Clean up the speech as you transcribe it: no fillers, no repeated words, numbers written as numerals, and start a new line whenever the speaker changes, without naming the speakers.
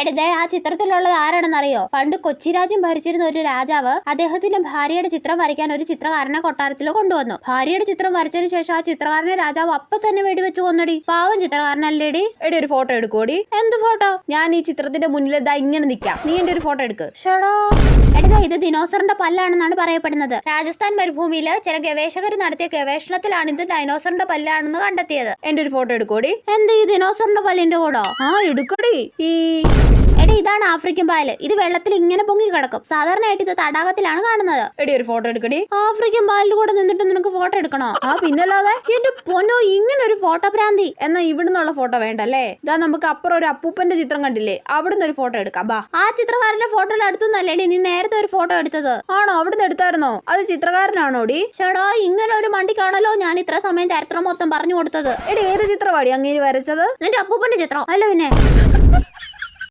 എടേ ആ ചിത്രത്തിലുള്ളത് ആരാണെന്നറിയോ? പണ്ട് കൊച്ചി രാജ്യം ഭരിച്ചിരുന്ന ഒരു രാജാവ് അദ്ദേഹത്തിന്റെ ഭാര്യയുടെ ചിത്രം വരയ്ക്കാൻ ഒരു ചിത്രകാരനെ കൊട്ടാരത്തിൽ കൊണ്ടുവന്നു. ഭാര്യയുടെ ചിത്രം വരച്ചതിന് ശേഷം ആ ചിത്രകാരനെ രാജാവ് അപ്പൊ തന്നെ വെടിവെച്ച് കൊന്നടി. പാവം ചിത്രകാരനല്ലേടി. എടി ഒരു ഫോട്ടോ എടുക്കോടി. എന്ത് ഫോട്ടോ? ഞാൻ ഈ ചിത്രത്തിന്റെ മുന്നിൽ ഇതാ ഇങ്ങനെ നിക്കാം, നീ എന്റെ ഒരു ഫോട്ടോ എടുക്ക്. ഷടാ എടാ, ഇത് ദിനോസറിന്റെ പല്ലാണെന്നാണ് പറയപ്പെടുന്നത്. രാജസ്ഥാൻ മരുഭൂമിയിൽ ചില ഗവേഷകർ നടത്തിയ ഗവേഷണത്തിലാണ് ഇത് ഡൈനോസറിന്റെ പല്ലാണെന്ന് കണ്ടെത്തിയത്. എന്റെ ഒരു ഫോട്ടോ എടുക്കോടി. എന്ത് ഈ ദിനോസറിന്റെ പല്ലിന്റെ കൂടോ? ആ എടുക്കടി. എടി ഇതാണ് ആഫ്രിക്കൻ പായല്. ഇത് വെള്ളത്തിൽ ഇങ്ങനെ പൊങ്ങി കിടക്കും. സാധാരണയായിട്ട് ഇത് തടാകത്തിലാണ് കാണുന്നത്. എടി ഒരു ഫോട്ടോ എടുക്കടി. ആഫ്രിക്കൻ പായലിന്റെ കൂടെ നിന്നിട്ട് നിനക്ക് ഫോട്ടോ എടുക്കണോ? ആ പിന്നല്ലാതെ. എന്റെ പൊന്നോ, ഇങ്ങനെ ഒരു ഫോട്ടോ ഭ്രാന്തി. എന്നാ ഇവിടുന്നുള്ള ഫോട്ടോ വേണ്ടല്ലേ? ഇതാ നമുക്ക് അപ്പുറം ഒരു അപ്പൂപ്പന്റെ ചിത്രം കണ്ടില്ലേ, അവിടുന്ന് ഒരു ഫോട്ടോ എടുക്കാം. ബാ. ആ ചിത്രകാരന്റെ ഫോട്ടോയിൽ അടുത്തൊന്നല്ലേടി നീ നേരത്തെ ഒരു ഫോട്ടോ എടുത്തത്? ആണോ? അവിടുന്ന് എടുത്തായിരുന്നോ? അത് ചിത്രകാരനാണോടി? ചേടാ, ഇങ്ങനെ ഒരു മണ്ടിക്കാണല്ലോ ഞാൻ ഇത്ര സമയം ചരിത്രം മൊത്തം പറഞ്ഞു കൊടുത്തത്. എടി ഏത് ചിത്രമാടി അങ്ങേര് വരച്ചത്? നിന്റെ അപ്പൂപ്പന്റെ ചിത്രം അല്ല പിന്നെ.